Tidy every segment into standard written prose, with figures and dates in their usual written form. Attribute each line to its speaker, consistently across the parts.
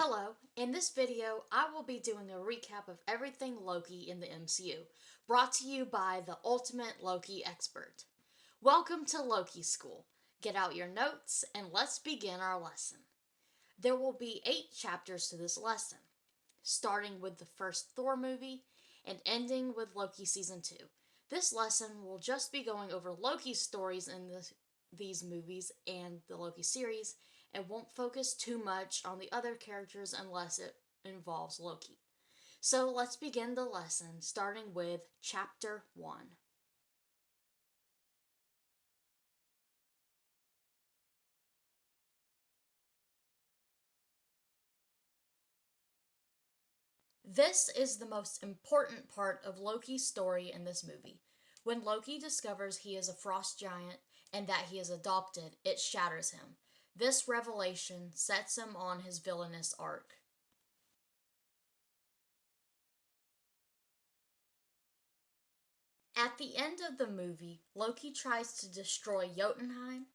Speaker 1: Hello, in this video I will be doing a recap of everything Loki in the MCU, brought to you by the ultimate Loki expert. Welcome to Loki School. Get out your notes and let's begin our lesson. There will be 8 chapters to this lesson, starting with the first Thor movie and ending with Loki Season 2. This lesson will just be going over Loki's stories in these movies and the Loki series, and won't focus too much on the other characters unless it involves Loki. So let's begin the lesson, starting with Chapter 1. This is the most important part of Loki's story in this movie. When Loki discovers he is a frost giant and that he is adopted, it shatters him. This revelation sets him on his villainous arc. At the end of the movie, Loki tries to destroy Jotunheim,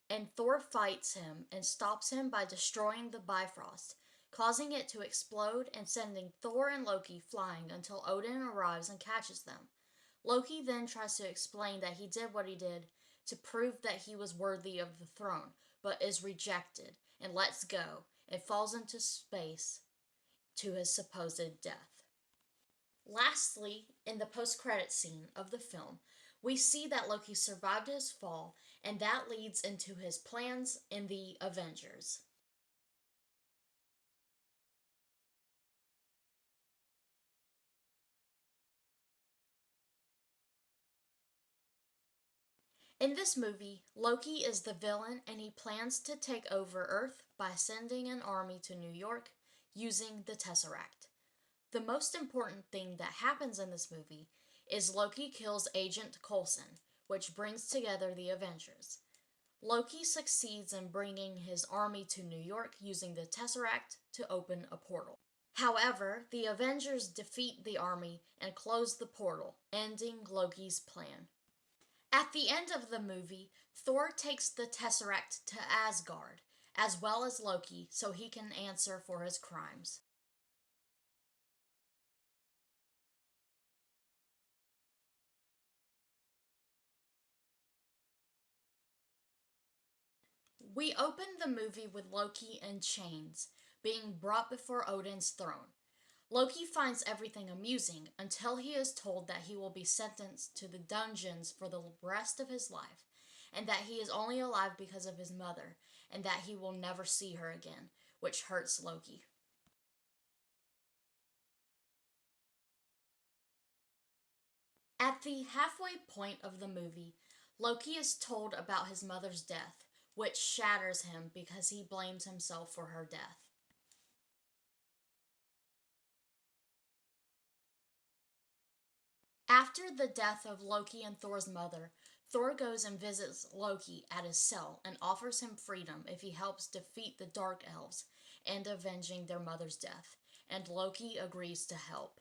Speaker 1: and Thor fights him and stops him by destroying the Bifrost, causing it to explode and sending Thor and Loki flying until Odin arrives and catches them. Loki then tries to explain that he did what he did to prove that he was worthy of the throne, but is rejected and lets go and falls into space to his supposed death. Lastly, in the post-credit scene of the film, we see that Loki survived his fall, and that leads into his plans in the Avengers. In this movie, Loki is the villain and he plans to take over Earth by sending an army to New York using the Tesseract. The most important thing that happens in this movie is Loki kills Agent Coulson, which brings together the Avengers. Loki succeeds in bringing his army to New York using the Tesseract to open a portal. However, the Avengers defeat the army and close the portal, ending Loki's plan. At the end of the movie, Thor takes the Tesseract to Asgard, as well as Loki, so he can answer for his crimes. We open the movie with Loki in chains, being brought before Odin's throne. Loki finds everything amusing until he is told that he will be sentenced to the dungeons for the rest of his life, and that he is only alive because of his mother, and that he will never see her again, which hurts Loki. At the halfway point of the movie, Loki is told about his mother's death, which shatters him because he blames himself for her death. After the death of Loki and Thor's mother, Thor goes and visits Loki at his cell and offers him freedom if he helps defeat the Dark Elves and avenging their mother's death, and Loki agrees to help.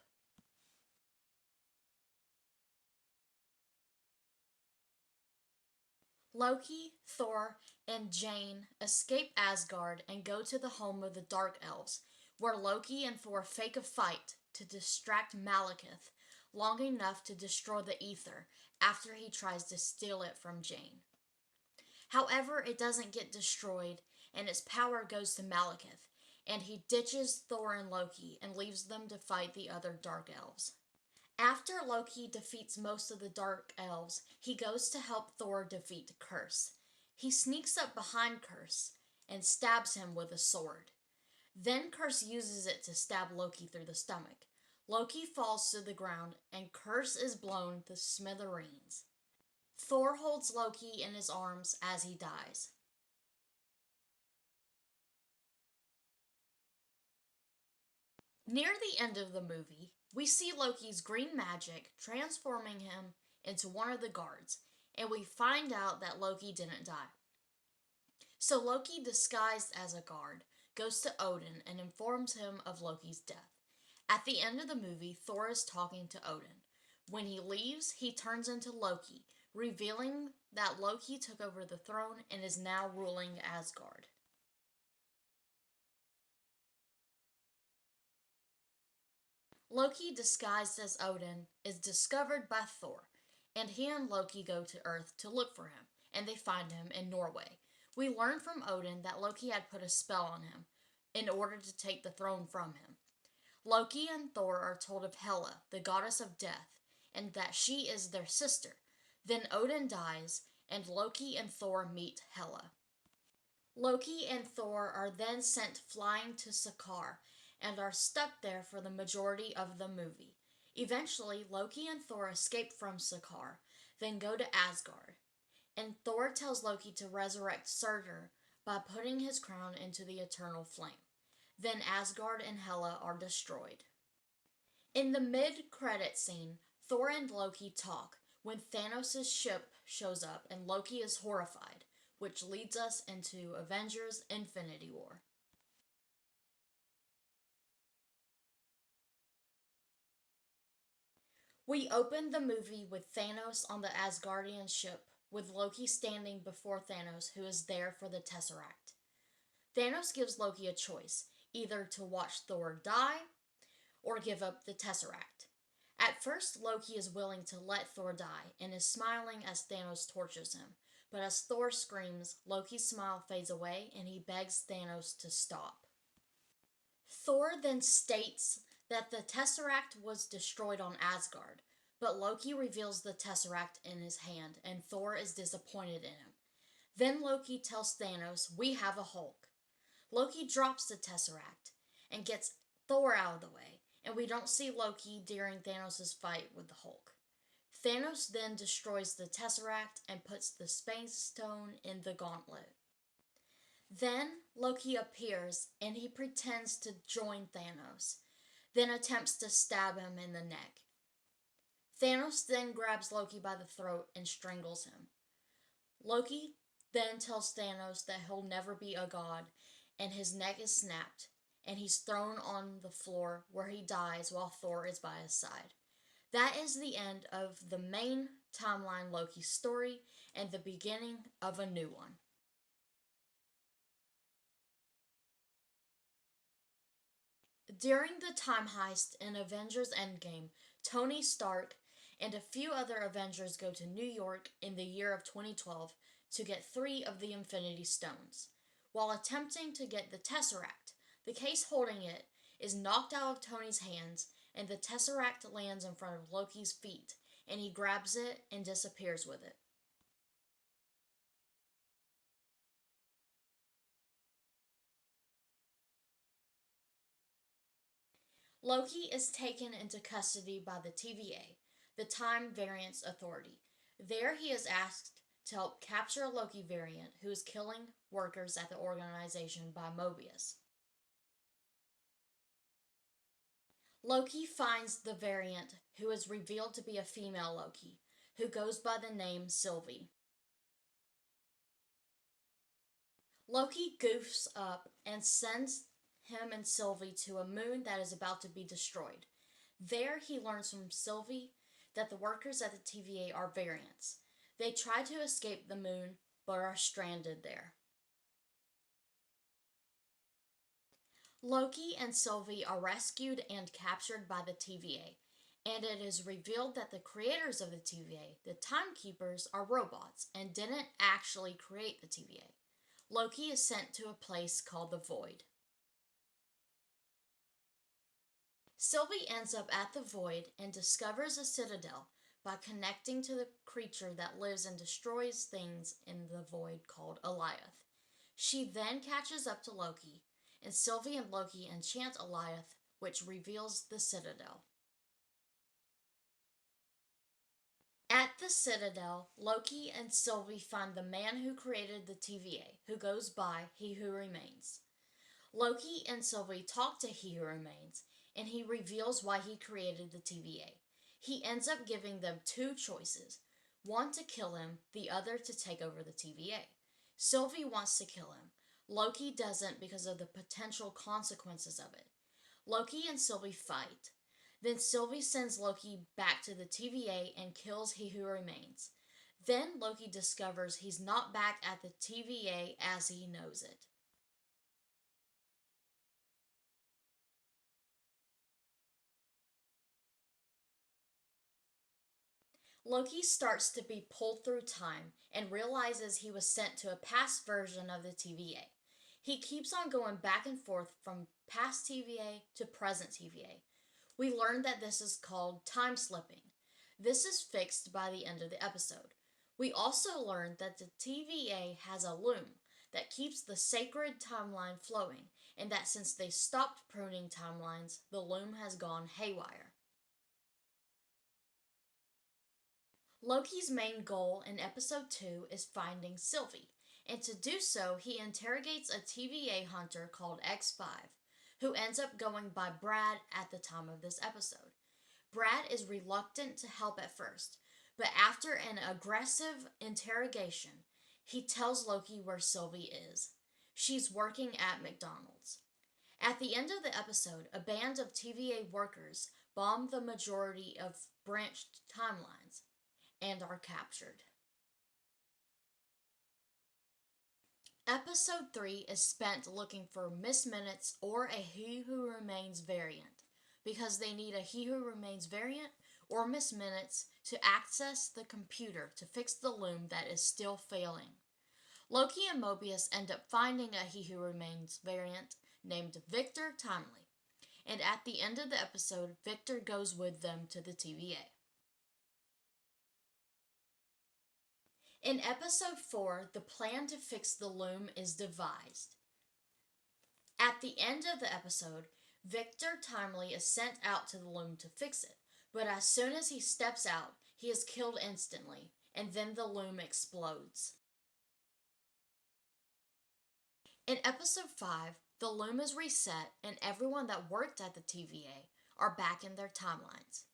Speaker 1: Loki, Thor, and Jane escape Asgard and go to the home of the Dark Elves, where Loki and Thor fake a fight to distract Malekith long enough to destroy the ether after he tries to steal it from Jane. However, it doesn't get destroyed, and its power goes to Malekith, and he ditches Thor and Loki and leaves them to fight the other Dark Elves. After Loki defeats most of the Dark Elves, he goes to help Thor defeat Curse. He sneaks up behind Curse and stabs him with a sword. Then Curse uses it to stab Loki through the stomach. Loki falls to the ground and Curse is blown to smithereens. Thor holds Loki in his arms as he dies. Near the end of the movie, we see Loki's green magic transforming him into one of the guards, and we find out that Loki didn't die. So Loki, disguised as a guard, goes to Odin and informs him of Loki's death. At the end of the movie, Thor is talking to Odin. When he leaves, he turns into Loki, revealing that Loki took over the throne and is now ruling Asgard. Loki, disguised as Odin, is discovered by Thor, and he and Loki go to Earth to look for him, and they find him in Norway. We learn from Odin that Loki had put a spell on him in order to take the throne from him. Loki and Thor are told of Hela, the goddess of death, and that she is their sister. Then Odin dies, and Loki and Thor meet Hela. Loki and Thor are then sent flying to Sakaar and are stuck there for the majority of the movie. Eventually, Loki and Thor escape from Sakaar, then go to Asgard. And Thor tells Loki to resurrect Surtur by putting his crown into the eternal flame. Then Asgard and Hela are destroyed. In the mid-credit scene, Thor and Loki talk when Thanos' ship shows up and Loki is horrified, which leads us into Avengers Infinity War. We open the movie with Thanos on the Asgardian ship, with Loki standing before Thanos, who is there for the Tesseract. Thanos gives Loki a choice, either to watch Thor die or give up the Tesseract. At first, Loki is willing to let Thor die and is smiling as Thanos tortures him. But as Thor screams, Loki's smile fades away and he begs Thanos to stop. Thor then states that the Tesseract was destroyed on Asgard, but Loki reveals the Tesseract in his hand and Thor is disappointed in him. Then Loki tells Thanos, "We have a Hulk." Loki drops the Tesseract and gets Thor out of the way, and we don't see Loki during Thanos' fight with the Hulk. Thanos then destroys the Tesseract and puts the Space Stone in the gauntlet. Then Loki appears and he pretends to join Thanos, then attempts to stab him in the neck. Thanos then grabs Loki by the throat and strangles him. Loki then tells Thanos that he'll never be a god, and his neck is snapped, and he's thrown on the floor where he dies while Thor is by his side. That is the end of the main timeline Loki story and the beginning of a new one. During the time heist in Avengers Endgame, Tony Stark and a few other Avengers go to New York in the year of 2012 to get 3 of the Infinity Stones. While attempting to get the Tesseract, the case holding it is knocked out of Tony's hands and the Tesseract lands in front of Loki's feet, and he grabs it and disappears with it. Loki is taken into custody by the TVA, the Time Variance Authority. There he is asked to help capture a Loki variant who is killing workers at the organization by Mobius. Loki finds the variant, who is revealed to be a female Loki, who goes by the name Sylvie. Loki goofs up and sends him and Sylvie to a moon that is about to be destroyed. There he learns from Sylvie that the workers at the TVA are variants. They try to escape the moon, but are stranded there. Loki and Sylvie are rescued and captured by the TVA, and it is revealed that the creators of the TVA, the Timekeepers, are robots and didn't actually create the TVA. Loki is sent to a place called the Void. Sylvie ends up at the Void and discovers a citadel by connecting to the creature that lives and destroys things in the Void called Eliath. She then catches up to Loki, and Sylvie and Loki enchant Eliath, which reveals the citadel. At the citadel, Loki and Sylvie find the man who created the TVA, who goes by He Who Remains. Loki and Sylvie talk to He Who Remains, and he reveals why he created the TVA. He ends up giving them 2 choices, one to kill him, the other to take over the TVA. Sylvie wants to kill him. Loki doesn't because of the potential consequences of it. Loki and Sylvie fight. Then Sylvie sends Loki back to the TVA and kills He Who Remains. Then Loki discovers he's not back at the TVA as he knows it. Loki starts to be pulled through time and realizes he was sent to a past version of the TVA. He keeps on going back and forth from past TVA to present TVA. We learn that this is called time slipping. This is fixed by the end of the episode. We also learn that the TVA has a loom that keeps the sacred timeline flowing, and that since they stopped pruning timelines, the loom has gone haywire. Loki's main goal in episode 2 is finding Sylvie, and to do so, he interrogates a TVA hunter called X5, who ends up going by Brad at the time of this episode. Brad is reluctant to help at first, but after an aggressive interrogation, he tells Loki where Sylvie is. She's working at McDonald's. At the end of the episode, a band of TVA workers bomb the majority of branched timelines and are captured. Episode 3 is spent looking for Miss Minutes or a He Who Remains variant, because they need a He Who Remains variant or Miss Minutes to access the computer to fix the loom that is still failing. Loki and Mobius end up finding a He Who Remains variant named Victor Timely, and at the end of the episode, Victor goes with them to the TVA. In episode 4, the plan to fix the loom is devised. At the end of the episode, Victor Timely is sent out to the loom to fix it, but as soon as he steps out, he is killed instantly, and then the loom explodes. In episode 5, the loom is reset and everyone that worked at the TVA are back in their timelines.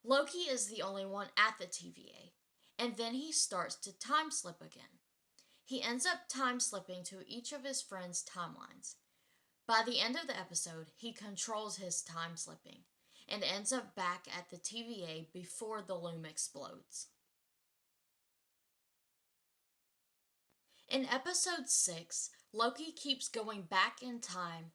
Speaker 1: Loki is the only one at the TVA, and then he starts to time slip again. He ends up time slipping to each of his friends' timelines. By the end of the episode, he controls his time slipping and ends up back at the TVA before the loom explodes. In episode 6, Loki keeps going back in time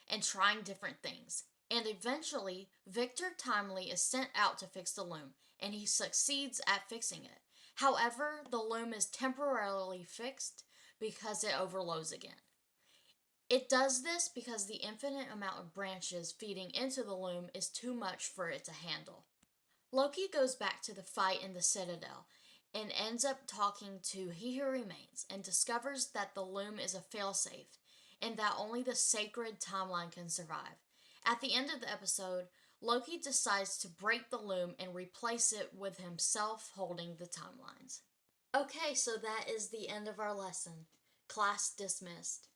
Speaker 1: and trying different things, and eventually Victor Timely is sent out to fix the loom, and he succeeds at fixing it. However, the loom is temporarily fixed because it overloads again. It does this because the infinite amount of branches feeding into the loom is too much for it to handle. Loki goes back to the fight in the Citadel and ends up talking to He Who Remains and discovers that the loom is a failsafe and that only the sacred timeline can survive. At the end of the episode, Loki decides to break the loom and replace it with himself holding the timelines. Okay, so that is the end of our lesson. Class dismissed.